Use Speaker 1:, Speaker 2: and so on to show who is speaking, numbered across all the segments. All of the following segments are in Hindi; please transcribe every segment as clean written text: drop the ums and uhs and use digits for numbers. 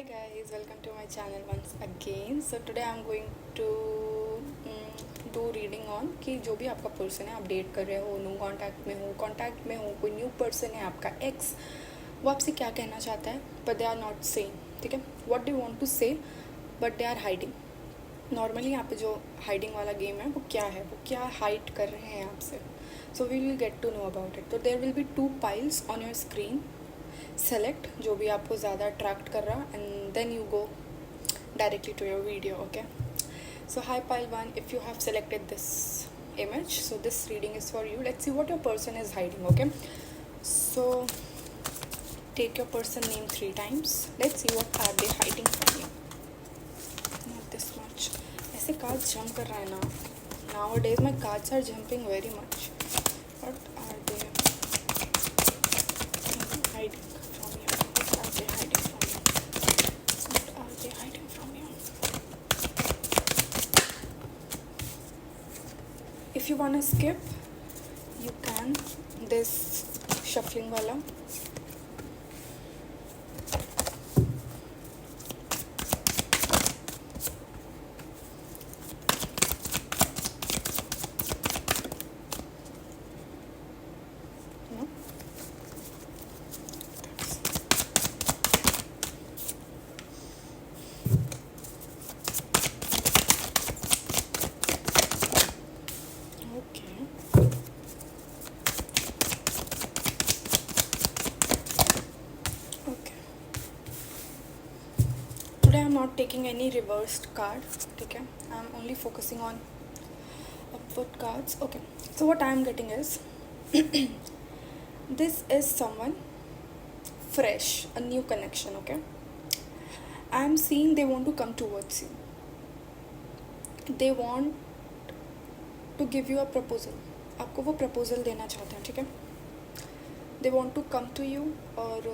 Speaker 1: Hi guys, welcome to my channel once again. So today I'm going to do reading on कि जो भी आपका पर्सन है, आप डेट कर रहे हो, नो कांटेक्ट में हो, कोई न्यू पर्सन है आपका एक्स, वो आपसे क्या कहना चाहता है, but they are not saying. ठीक है, what do want to say but they are hiding. Normally यहाँ पे जो हाइडिंग वाला गेम है वो क्या हाइड कर रहे हैं आपसे. So we will get to know about it. तो there will be 2 piles on your screen. Select जो भी आपको ज़्यादा अट्रैक्ट कर रहा and then you go directly to your video. Okay, so hi pile 1, if you have selected this image, so this reading is for you. Let's see what your person is hiding. Okay, so take your person name 3 times. Let's see what are they hiding from you. Not this much. ऐसे cards jump कर रहा है ना. Nowadays my cards are jumping very much. What are they hiding from you? What are they hiding from you? What are they hiding from you? If you wanna skip, you can. This shuffling wala. No? Okay. Okay. Today I'm not taking any reversed card. Okay. I'm only focusing on upward cards. Okay. So what I'm getting is this is someone fresh, a new connection. Okay. I'm seeing they want to come towards you. They want to give you a proposal. आपको वो प्रपोजल देना चाहते हैं. ठीक है, they want to come to you और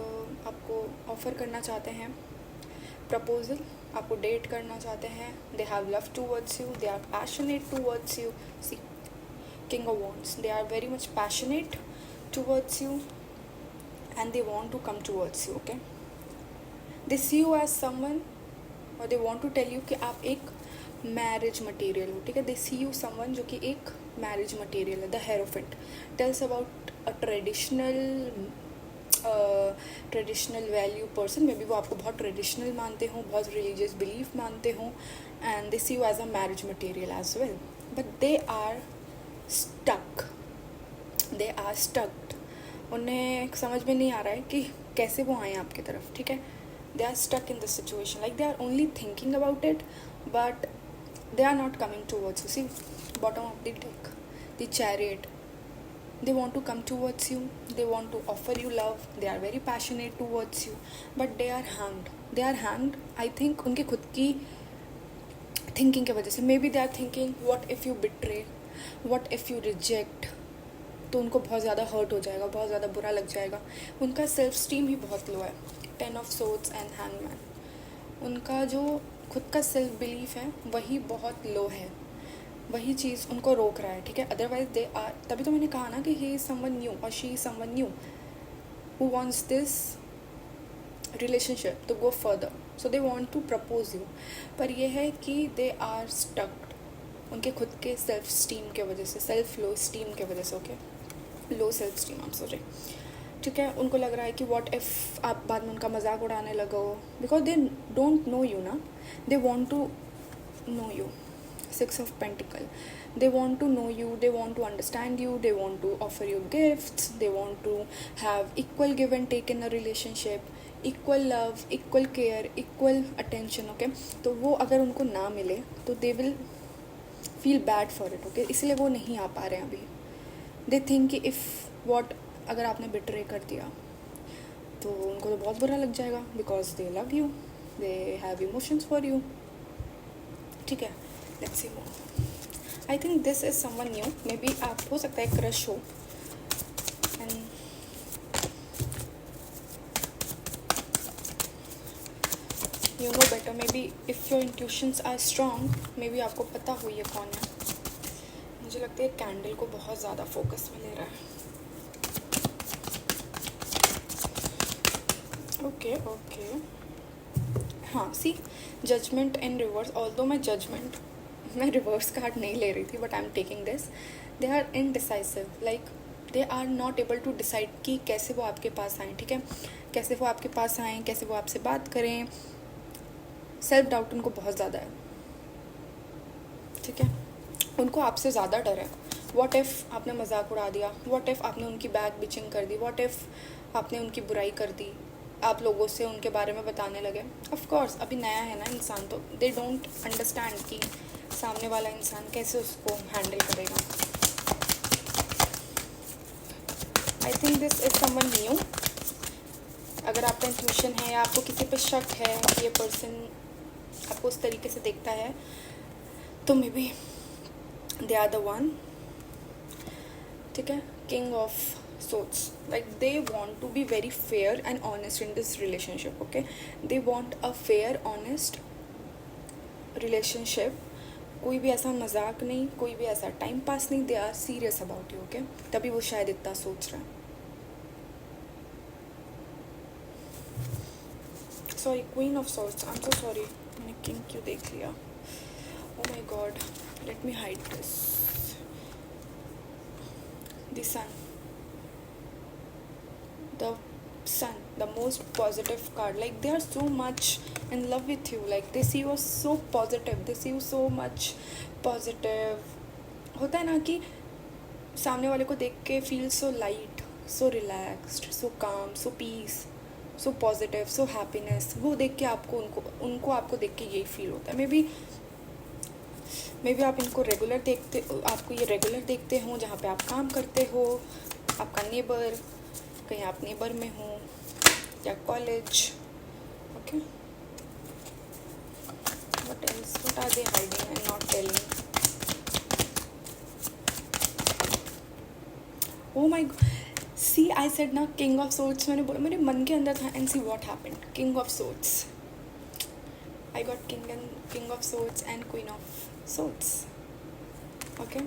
Speaker 1: आपको ऑफ़र करना चाहते हैं प्रपोजल, आपको डेट करना चाहते हैं. They have love towards you, they are passionate towards you. See king of wands, they are very much passionate towards you and they want to come towards you. Okay, they see you as someone और they want to tell you कि आप एक मैरिज मटेरियल हो. ठीक है, दे सी यू समवन जो कि एक मैरिज मटेरियल है. The hierophant tells about a traditional value person. May be वो आपको बहुत ट्रेडिशनल मानते हों, बहुत रिलीजियस बिलीफ मानते हों, and they see you as a marriage material as well. But they are stuck. उन्हें समझ में नहीं आ रहा है कि कैसे वो आए आपकी तरफ. ठीक है, they are stuck in this situation, like they are only thinking about it but they are not coming towards you. See, bottom of the deck, the chariot. They want to come towards you, they want to offer you love, they are very passionate towards you, but they are hanged. I think उनके खुद की thinking के वजह से. Maybe they are thinking what if you betray, what if you reject. तो उनको बहुत ज़्यादा हर्ट हो जाएगा, बहुत ज़्यादा बुरा लग जाएगा. उनका सेल्फ स्टीम ही बहुत लो है. 10 of Swords एंड हैंगमैन. उनका जो खुद का सेल्फ बिलीफ है वही बहुत लो है, वही चीज़ उनको रोक रहा है. ठीक है, अदरवाइज दे आर. तभी तो मैंने कहा ना कि ही इज़ समवन न्यू और she is someone new who wants this relationship to go further. So they want to propose you. पर यह है कि दे आर स्टक्ड उनके खुद के सेल्फ स्टीम के वजह से, सेल्फ लो स्टीम के वजह से. Okay, low self esteem, I am sorry. ठीक है, उनको लग रहा है कि व्हाट इफ़ आप बाद में उनका मजाक उड़ाने लगो, because they don't know you ना. They want to know you. 6 of Pentacle. They want to know you, they want to understand you, they want to offer you gifts, they want to have equal give and take in a relationship, equal love, equal care, equal attention. Okay, तो वो अगर उनको ना मिले तो they will feel bad for it. Okay, इसलिए वो नहीं आ पा रहे हैं अभी. They think कि if what अगर आपने बिट्रे कर दिया तो उनको तो बहुत बुरा लग जाएगा, because they love you, they have emotions for you. ठीक है, let's see more. I think this is someone new. Maybe आप हो सकता है क्रश हो and you know better. Maybe if your intuitions are strong, maybe आपको पता हो ये कौन है. मुझे लगता है कैंडल को बहुत ज़्यादा फोकस में ले रहा है. ओके, हाँ see, judgement in reverse, although मैं रिवर्स कार्ड नहीं ले रही थी, but I am taking this. They are indecisive, like they are not able to decide कि कैसे वो आपके पास आएँ. ठीक है, कैसे वो आपके पास आएँ, कैसे वो आपसे बात करें. सेल्फ डाउट उनको बहुत ज़्यादा है. ठीक है, उनको आपसे ज़्यादा डर है. व्हाट इफ़ आपने मजाक उड़ा दिया, व्हाट इफ़ आपने उनकी बैक बिचिंग कर दी, व्हाट इफ़ आपने उनकी बुराई कर दी, आप लोगों से उनके बारे में बताने लगे. ऑफ कोर्स अभी नया है ना इंसान, तो दे डोंट अंडरस्टैंड कि सामने वाला इंसान कैसे उसको हैंडल करेगा. आई think this is someone new. अगर आपका इंट्यूशन है या आपको किसी पे शक है कि ये पर्सन आपको उस तरीके से देखता है, तो maybe they are the one. ठीक है, king of swords, like they want to be very fair and honest in this relationship. Okay, they want a fair honest relationship. कोई भी ऐसा मजाक नहीं, कोई भी ऐसा टाइम पास नहीं. They are serious about you. Okay, तभी वो शायद इतना सोच रहे हैं. Sorry, queen of swords, I am so sorry, मैंने किंग क्यों देख लिया. Oh my God, let me hide this. The sun, the sun, the most positive card. Like they are so much in love with you, like they see you as so positive, they see you so much positive. होता है ना कि सामने वाले को देख के feel so light, so relaxed, so calm, so peace, so positive, so happiness. वो देख के आपको उनको आपको देख के यही feel होता है. मे बी आप इनको रेगुलर देखते, आपको ये रेगुलर देखते हो जहाँ पे आप काम करते हो, आपका नेबर, कहीं आप नेबर में हो या college. Okay, what else, what are they hiding and not telling. Oh my God, see I said ना किंग ऑफ सोर्ड्स, मैंने बोला मेरे मन के अंदर था. And see what happened, king of swords. I got king of swords and queen of swords. Okay,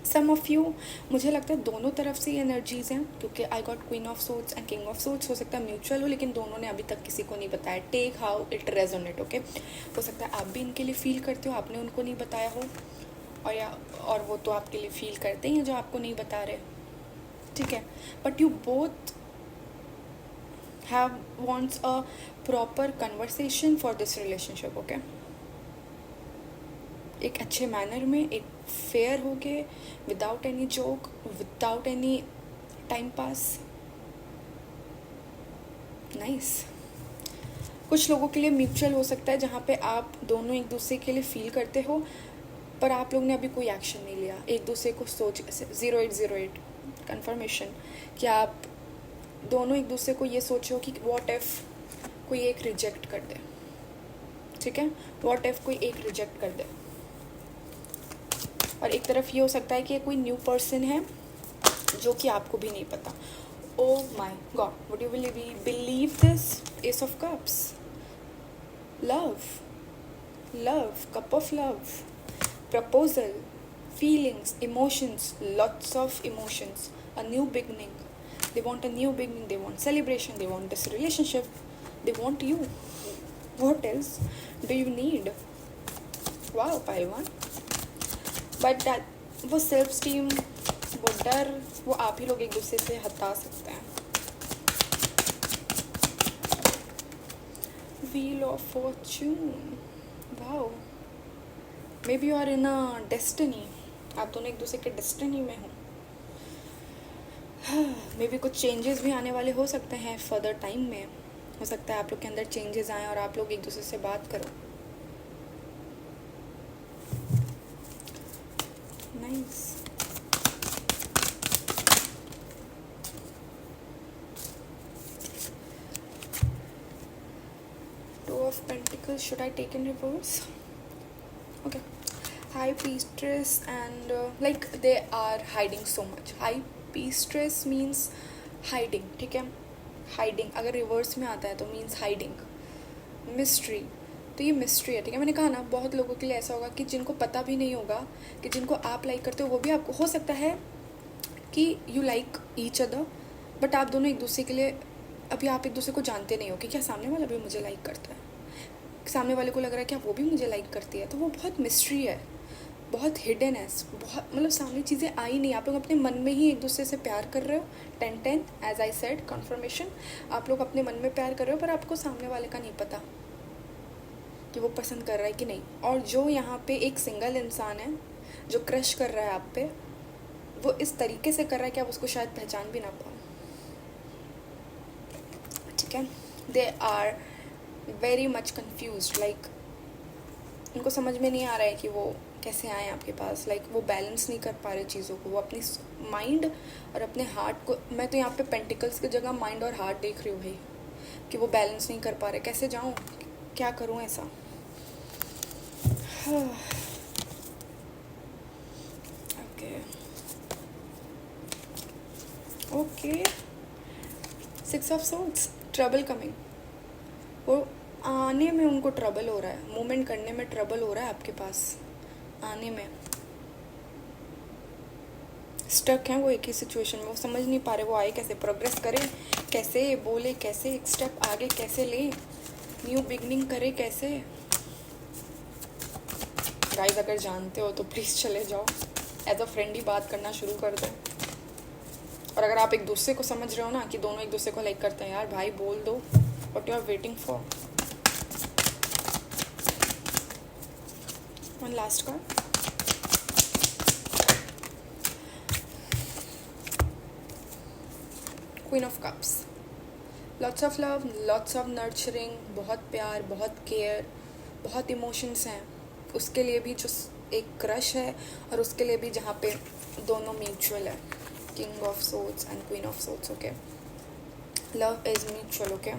Speaker 1: some of you, मुझे लगता है दोनों तरफ से ये एनर्जीज़ हैं, क्योंकि I got queen of swords and king of swords. हो सकता है म्यूचुअल हो, लेकिन दोनों ने अभी तक किसी को नहीं बताया. Take how it resonate. Okay, हो सकता है आप भी इनके लिए फील करते हो, आपने उनको नहीं बताया हो, और वो तो आपके लिए फील करते ही हैं जो आपको नहीं बता रहे. ठीक है, but you both have wants a proper conversation for this relationship. Okay, एक अच्छे मैनर में, एक फेयर हो के, without any joke, without any time pass. Nice. कुछ लोगों के लिए म्यूचुअल हो सकता है, जहाँ पे आप दोनों एक दूसरे के लिए फील करते हो, पर आप लोग ने अभी कोई एक्शन नहीं लिया. एक दूसरे को सोच 0808 कन्फर्मेशन कि आप दोनों एक दूसरे को ये सोचो कि व्हाट इफ़ कोई एक रिजेक्ट कर दे. ठीक है, व्हाट इफ़ कोई एक रिजेक्ट कर दे. और एक तरफ ये हो सकता है कि कोई न्यू पर्सन है जो कि आपको भी नहीं पता. Oh my god, would you believe this, ace of cups, love, cup of love, proposal, feelings, emotions, lots of emotions, a new beginning. They want a new beginning, they want celebration, they want this relationship, they want you. What else do you need? Wow, pile one. But that, वो सेल्फ स्टीम, वो डर, वो आप ही लोग एक दूसरे से हटा सकते हैं. Wheel of fortune. Wow, maybe you are in a destiny. आप दोनों एक दूसरे के डेस्टिनी में हो. मे बी कुछ चेंजेस भी आने वाले हो सकते हैं फर्दर टाइम में. हो सकता है आप लोग के अंदर चेंजेस आएँ और आप लोग एक दूसरे से बात करो. Nice. Two of Pentacles, should I take in reverse? Okay. High Priestess and like they are hiding so much. High Priestess means hiding. ठीक है, hiding अगर रिवर्स में आता है तो means hiding, mystery. तो ये मिस्ट्री है. ठीक है, मैंने कहा ना बहुत लोगों के लिए ऐसा होगा कि जिनको पता भी नहीं होगा कि जिनको आप लाइक करते हो वो भी आपको, हो सकता है कि you like each other, but आप दोनों एक दूसरे के लिए अभी आप एक दूसरे को जानते नहीं हो कि क्या सामने वाला भी मुझे लाइक करता है. सामने वाले को लग रहा है क्या वो भी मुझे लाइक करती है, तो वो बहुत मिस्ट्री है, बहुत हिडन है, बहुत मतलब सामने चीज़ें आई नहीं। आप लोग अपने मन में ही एक दूसरे से प्यार कर रहे हो, 10-10 एज आई सेड कन्फर्मेशन, आप लोग अपने मन में प्यार कर रहे हो, पर आपको सामने वाले का नहीं पता कि वो पसंद कर रहा है कि नहीं। और जो यहाँ पे एक सिंगल इंसान है जो क्रश कर रहा है आप पे, वो इस तरीके से कर रहा है कि आप उसको शायद पहचान भी ना पाओ, ठीक है। They are very much confused, like उनको समझ में नहीं आ रहा है कि वो कैसे आए आपके पास, लाइक वो बैलेंस नहीं कर पा रहे चीज़ों को, वो अपनी माइंड और अपने हार्ट को, मैं तो यहाँ पे पेंटिकल्स की जगह माइंड और हार्ट देख रही हूँ भाई, कि वो बैलेंस नहीं कर पा रहे, कैसे जाऊँ, क्या करूँ ऐसा। Okay 6 of swords, trouble coming, वो आने में उनको ट्रबल हो रहा है, मूवमेंट करने में ट्रबल हो रहा है आपके पास, आने में स्टक हैं वो एक ही सिचुएशन में, वो समझ नहीं पा रहे वो आए कैसे, प्रोग्रेस करें कैसे, बोले कैसे, एक स्टेप आगे कैसे ले, न्यू बिगनिंग करे कैसे। गाइस अगर जानते हो तो प्लीज़ चले जाओ, एज अ फ्रेंड ही बात करना शुरू कर दो। और अगर आप एक दूसरे को समझ रहे हो ना कि दोनों एक दूसरे को लाइक करते हैं, यार भाई बोल दो, what you are waiting for. One last card, queen of cups, lots of love, lots of nurturing, बहुत प्यार, बहुत केयर, बहुत इमोशंस हैं उसके लिए भी जो एक क्रश है, और उसके लिए भी जहाँ पे दोनों म्यूचुअल है, king of swords and queen of swords. Okay, love is mutual, okay,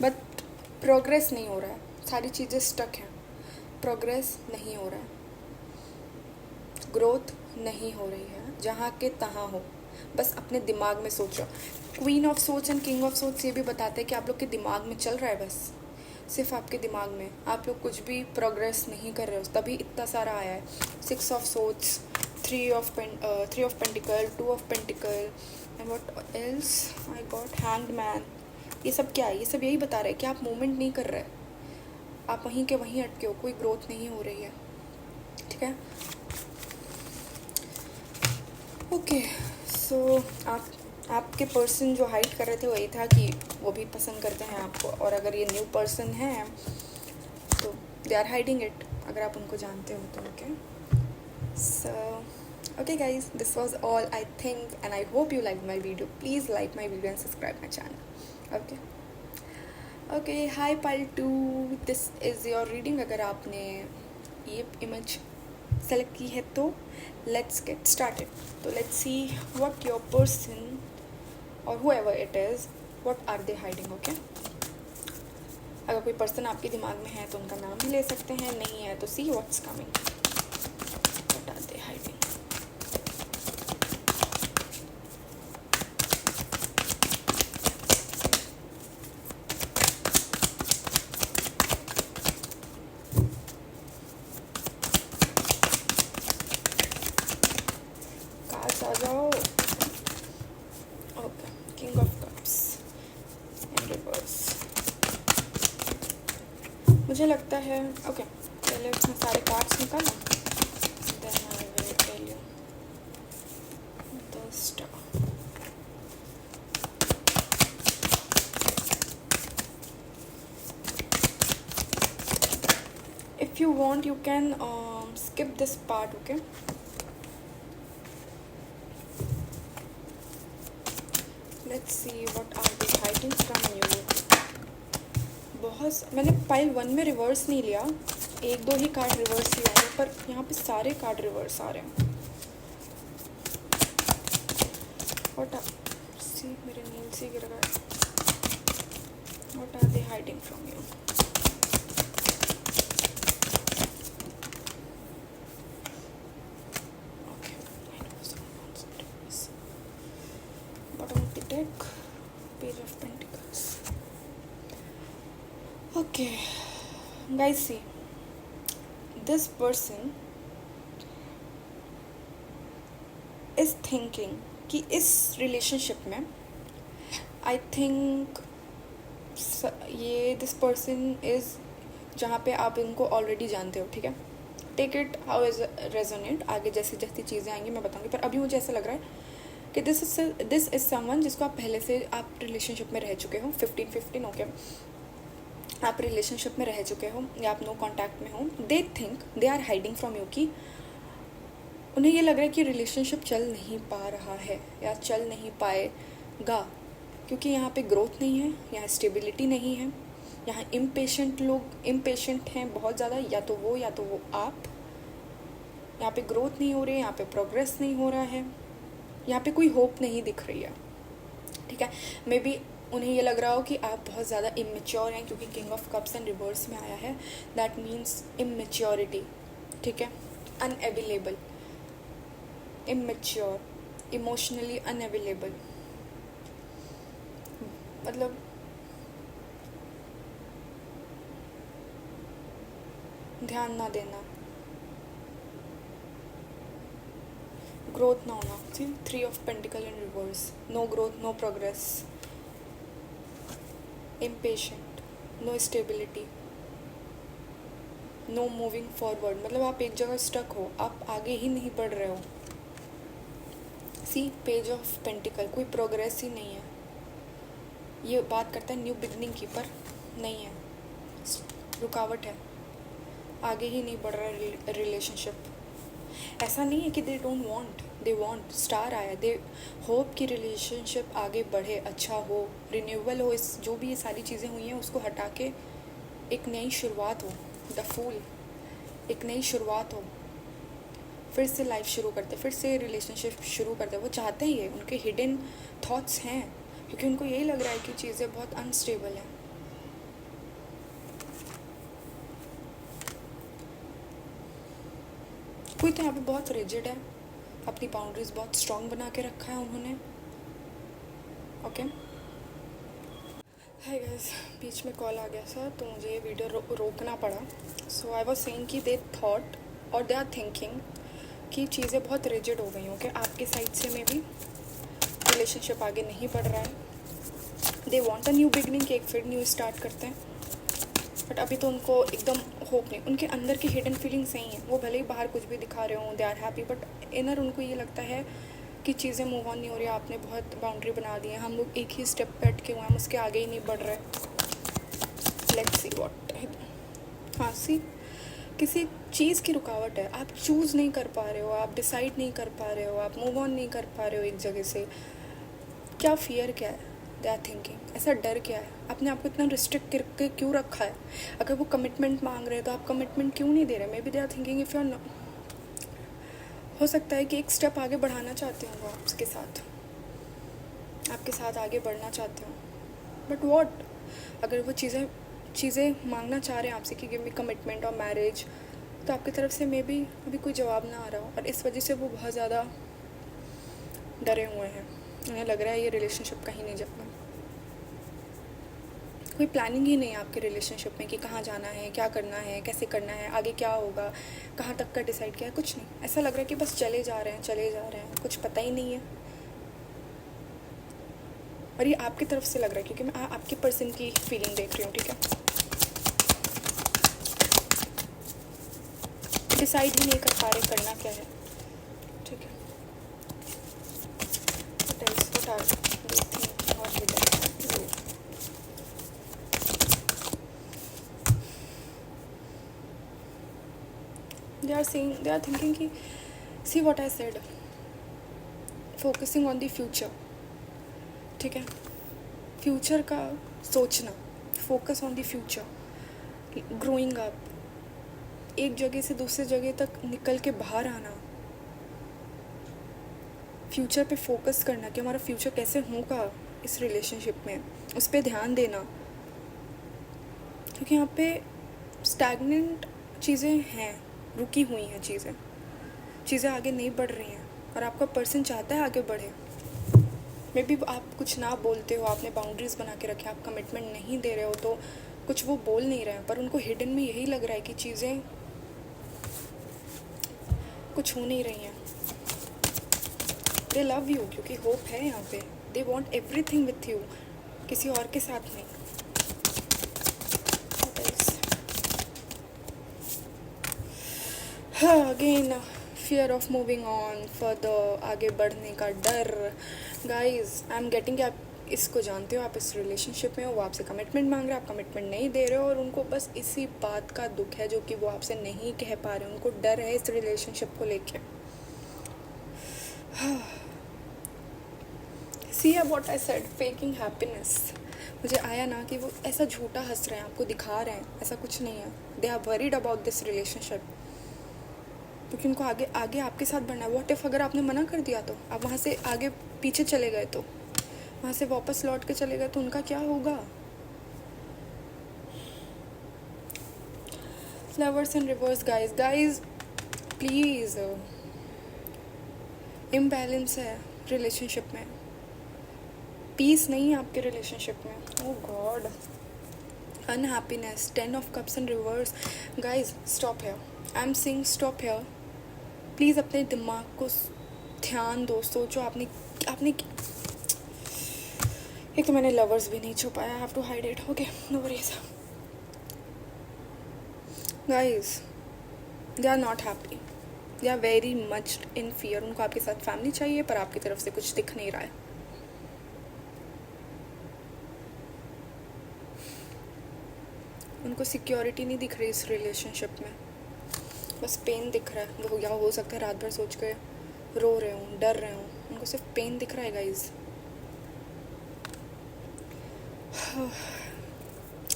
Speaker 1: but progress नहीं हो रहा है, सारी चीज़ें स्टक हैं, प्रोग्रेस नहीं हो रहा है, ग्रोथ नहीं हो रही है, जहाँ के तहाँ हो, बस अपने दिमाग में सोचो। Queen of swords and king of swords ये भी बताते हैं कि आप लोग के दिमाग में चल रहा है, बस सिर्फ आपके दिमाग में, आप लोग कुछ भी प्रोग्रेस नहीं कर रहे हो, तभी इतना सारा आया है। 6 of swords, 3 of pentacle, 2 of pentacle, and what else I got, hanged man. ये सब क्या है, ये सब यही बता रहे हैं कि आप मूवमेंट नहीं कर रहे, आप वहीं के वहीं अटके हो, कोई ग्रोथ नहीं हो रही है, ठीक है। ओके सो आपके पर्सन जो हाइड कर रहे थे वही था कि वो भी पसंद करते हैं आपको, और अगर ये न्यू पर्सन है तो दे आर हाइडिंग इट, अगर आप उनको जानते हो तो। Okay so okay guys, this was all I think, and I hope you liked my video. Please like my video and subscribe my channel. Okay hi Paltu, this is your reading। अगर आपने ये इमेज सेलेक्ट की है तो let's get started। तो let's see what your person or whoever it is, what are they hiding। okay, अगर कोई पर्सन आपके दिमाग में है तो उनका नाम भी ले सकते हैं, नहीं है तो see what's coming, what are they hiding। Cards आ जाओ। Okay, king of cups in reverse, मुझे लगता है ओके पहले उसमें सारे कार्ड्स निकालो, then I will tell you the star. if you want you can skip this part। okay, let's see what are they hiding from you। बहुत मैंने पाइल 1 में रिवर्स नहीं लिया, 1-2 ही कार्ड रिवर्स लिया है, पर यहाँ पे सारे कार्ड रिवर्स आ रहे हैं। व्हाट आर सी मेरे नील से गिर गए। What are they hiding from you. Bottom of the deck, Page of Pentacles। okay guys, see this person is thinking कि इस रिलेशनशिप में आई थिंक ये दिस पर्सन इज़ जहाँ पे आप इनको ऑलरेडी जानते हो, ठीक है, take it how is resonate, आगे जैसी जैसी चीज़ें आएंगी मैं बताऊंगी, पर अभी मुझे ऐसा लग रहा है कि दिस इज समवन जिसको आप पहले से आप रिलेशनशिप में रह चुके हो, 15 ओके, आप रिलेशनशिप में रह चुके हो या आप नो कॉन्टैक्ट में हो। They think they are hiding from you, कि उन्हें ये लग रहा है कि रिलेशनशिप चल नहीं पा रहा है या चल नहीं पाएगा, क्योंकि यहाँ पे ग्रोथ नहीं है, यहाँ स्टेबिलिटी नहीं है, यहाँ लोग इम्पेशेंट हैं बहुत ज़्यादा, या तो वो आप। यहाँ पे ग्रोथ नहीं हो रही है, यहाँ पे प्रोग्रेस नहीं हो रहा है, यहाँ पे कोई होप नहीं दिख रही है, ठीक है। मे बी उन्हें ये लग रहा हो कि आप बहुत ज़्यादा इमेच्योर हैं, क्योंकि king of cups and reverse में आया है, दैट मीन्स इमेच्योरिटी, ठीक है, अनअवेलेबल, इमेच्योर, इमोशनली अनअवेलेबल, मतलब ध्यान ना देना, ग्रोथ ना होना, see 3 of pentacle in reverse, no growth, no progress, impatient, no stability, no moving forward, मतलब आप एक जगह स्टक हो, आप आगे ही नहीं बढ़ रहे हो। सी पेज ऑफ पेंटिकल, कोई प्रोग्रेस ही नहीं है, ये बात करता है न्यू बिगनिंग की, पर नहीं है, रुकावट है, आगे ही नहीं बढ़ रहा है रिलेशनशिप। ऐसा नहीं है कि they don't want, they want, star आया, दे होप कि रिलेशनशिप आगे बढ़े, अच्छा हो, रिन्यूअल हो, इस जो भी ये सारी चीज़ें हुई हैं उसको हटा के एक नई शुरुआत हो, द फूल, एक नई शुरुआत हो, फिर से लाइफ शुरू करते, फिर से रिलेशनशिप शुरू करते। वो चाहते हैं, ये उनके हिडन थॉट्स हैं, क्योंकि उनको यही लग रहा है कि चीज़ें बहुत अनस्टेबल हैं। कोई तो यहाँ पे बहुत रिजिड है, अपनी बाउंड्रीज बहुत स्ट्रॉन्ग बना के रखा है उन्होंने, ओके। हाय गाइस, बीच में कॉल आ गया था तो मुझे ये वीडियो रोकना पड़ा। सो आई वाज सेइंग कि दे थॉट और दे आर थिंकिंग कि चीज़ें बहुत रिजिड हो गई, ओके, आपके साइड से में भी रिलेशनशिप आगे नहीं बढ़ रहा है, they want a new beginning, कि एक फिर न्यू स्टार्ट करते हैं, बट अभी तो उनको एकदम होप नहीं, उनके अंदर की हिडन फीलिंग सही है, वो भले ही बाहर कुछ भी दिखा रहे हों, they are happy, but inner उनको ये लगता है कि चीज़ें मूव ऑन नहीं हो रही, आपने बहुत बाउंड्री बना दी है, हम लोग एक ही स्टेप पे अटके हुए हैं, हम उसके आगे ही नहीं बढ़ रहे। लेट्स सी व्हाट, हाँ सी, किसी चीज़ की रुकावट है, आप चूज़ नहीं कर पा रहे हो, आप डिसाइड नहीं कर पा रहे हो, आप मूव ऑन नहीं कर पा रहे हो एक जगह से। क्या फियर क्या है, दे आर थिंकिंग, ऐसा डर क्या है, आपने आपको इतना रिस्ट्रिक्ट करके क्यों रखा है? अगर वो कमिटमेंट मांग रहे हैं तो आप कमिटमेंट क्यों नहीं दे रहे? Maybe they are thinking if you are, हो सकता है कि एक स्टेप आगे बढ़ाना चाहते हो, वो आपके साथ आगे बढ़ना चाहते हो, बट व्हाट, अगर वो चीज़ें मांगना चाह रहे हैं आपसे कि गिव मी कमिटमेंट और मैरिज, तो आपकी तरफ से मे बी अभी कोई जवाब ना आ रहा हो, और इस वजह से वो बहुत ज़्यादा डरे हुए हैं, उन्हें लग रहा है ये रिलेशनशिप कहीं नहीं जाएगा, कोई प्लानिंग ही नहीं है आपके रिलेशनशिप में कि कहाँ जाना है, क्या करना है, कैसे करना है, आगे क्या होगा, कहाँ तक का डिसाइड किया है, कुछ नहीं, ऐसा लग रहा है कि बस चले जा रहे हैं, कुछ पता ही नहीं है। और ये आपकी तरफ से लग रहा है, क्योंकि मैं आपके पर्सन की फीलिंग देख रही हूँ, ठीक है, डिसाइड ही नहीं कर पा रहे करना क्या है, ठीक है। they are thinking कि see what I said, focusing on the future, ठीक है, फ्यूचर का सोचना, focus on the future, growing up, एक जगह से दूसरे जगह तक निकल के बाहर आना, फ्यूचर पे फोकस करना कि हमारा फ्यूचर कैसे होगा इस रिलेशनशिप में, उस पर ध्यान देना, क्योंकि यहाँ पे स्टैगनेंट चीज़ें हैं, रुकी हुई हैं चीज़ें आगे नहीं बढ़ रही हैं, और आपका पर्सन चाहता है आगे बढ़े। मे बी आप कुछ ना बोलते हो, आपने बाउंड्रीज़ बना के रखे, आप कमिटमेंट नहीं दे रहे हो, तो कुछ वो बोल नहीं रहे हैं, पर उनको हिडन में यही लग रहा है कि चीज़ें कुछ हो नहीं रही हैं। दे लव यू, क्योंकि होप है यहाँ पे, they want everything with you, किसी और के साथ नहीं। Again fear of moving on further, आगे बढ़ने का डर. गाइज आई एम गेटिंग कि आप इसको जानते हो, आप इस रिलेशनशिप में हो, वो आपसे कमिटमेंट मांग रहे हो, आप कमिटमेंट नहीं दे रहे हो, और उनको बस इसी बात का दुख है जो कि वो आपसे नहीं कह पा रहे. उनको डर है इस रिलेशनशिप को लेके. See what I said, faking happiness. मुझे आया ना कि वो ऐसा झूठा हंस रहे हैं, आपको दिखा रहे हैं, ऐसा कुछ नहीं है. They are worried about this relationship, क्योंकि उनको आगे आगे आपके साथ बढ़ना है. व्हाट इफ अगर आपने मना कर दिया तो, आप वहाँ से आगे पीछे चले गए तो, वहाँ से वापस लौट के चले गए तो उनका क्या होगा. Flowers in reverse. Guys please, imbalance है रिलेशनशिप में, पीस नहीं है आपके रिलेशनशिप में. Oh god, unhappiness, 10 of cups in reverse. Guys stop here, I am saying stop here. Please अपने दिमाग को ध्यान दो, सोचो. आपने एक तो मैंने लवर्स भी नहीं छुपाया, have to hide it. Okay, no worries. Guys they are not happy, they are very much in fear. उनको आपके साथ फैमिली चाहिए, पर आपकी तरफ से कुछ दिख नहीं रहा है. उनको सिक्योरिटी नहीं दिख रही इस रिलेशनशिप में, बस पेन दिख रहा है. वो या हो सकता है रात भर सोच के रो रहे हूँ, डर रहे हूँ. उनको सिर्फ पेन दिख रहा है guys.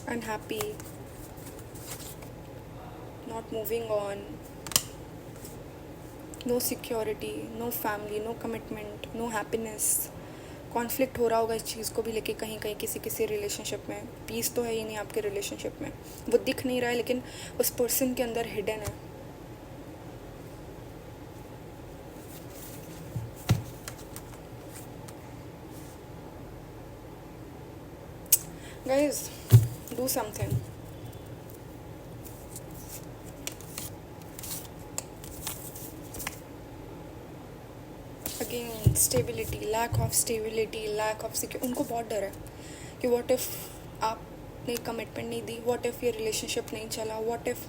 Speaker 1: Unhappy, not moving on, no security, no family, no commitment, no happiness. Conflict हो रहा होगा इस चीज़ को भी लेके कहीं कहीं किसी रिलेशनशिप में. पीस तो है ही नहीं आपके रिलेशनशिप में. वो दिख नहीं रहा है, लेकिन उस पर्सन के अंदर हिडन है. Guys, do something. Again, stability, lack of stability, lack of security. उनको बहुत डर है कि what if आपने कमिटमेंट नहीं दी, what if ये रिलेशनशिप नहीं चला, what if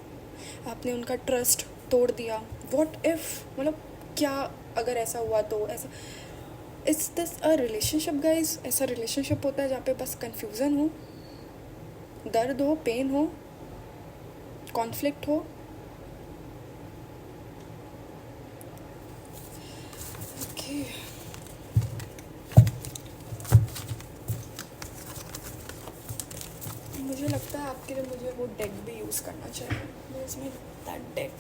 Speaker 1: आपने उनका ट्रस्ट तोड़ दिया, what if, मतलब क्या अगर ऐसा हुआ तो. ऐसा it's this a relationship guys. ऐसा रिलेशनशिप होता है जहाँ पे बस कन्फ्यूज़न हो, दर्द हो, पेन हो, कॉन्फ्लिक्ट हो. ओके, मुझे लगता है आपके लिए मुझे वो डेक भी यूज़ करना चाहिए. इसमें that deck,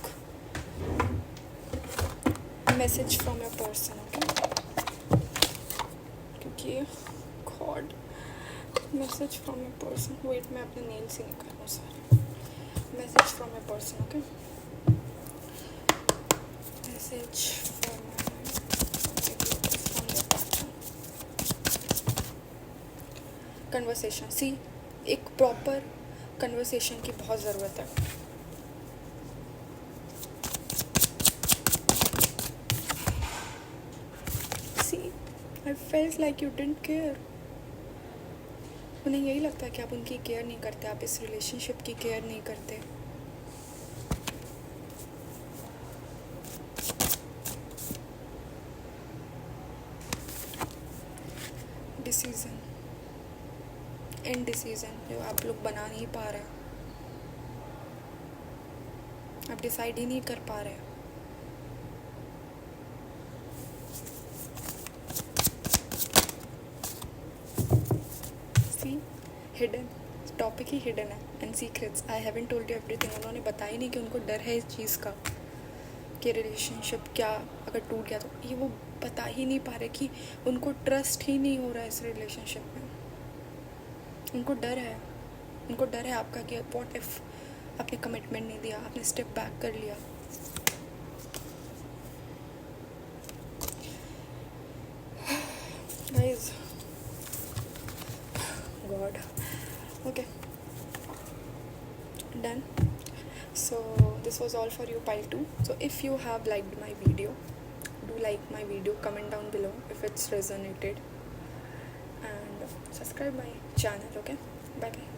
Speaker 1: message from your person. Okay, क्योंकि god, message from your person. Wait, मैं अपने नेल से निकालूँ सारे. Message from your person. Okay, message from your person. Conversation. See, एक प्रॉपर कन्वर्सेशन की बहुत ज़रूरत है. See, I felt like you didn't care. उन्हें यही लगता है कि आप उनकी केयर नहीं करते, आप इस रिलेशनशिप की केयर नहीं करते. डिसीज़न, इनडिसीजन जो आप लोग बना नहीं पा रहे, आप डिसाइड ही नहीं कर पा रहे. सी, हिडन टॉपिक ही हिडन है. And secrets, I haven't told you everything. उन्होंने बताया नहीं कि उनको डर है इस चीज़ का कि रिलेशनशिप क्या अगर टूट गया तो. ये वो बता ही नहीं पा रहे कि उनको ट्रस्ट ही नहीं हो रहा है इस रिलेशनशिप में. उनको डर है, उनको डर है आपका कि व्हाट इफ आपने कमिटमेंट नहीं दिया, आपने स्टेप बैक कर लिया. Guys, God. Okay, done. So this was all for you, pile 2. So if you have liked my video, do like my video, comment down below if it's resonated, and subscribe my channel. Okay, bye bye.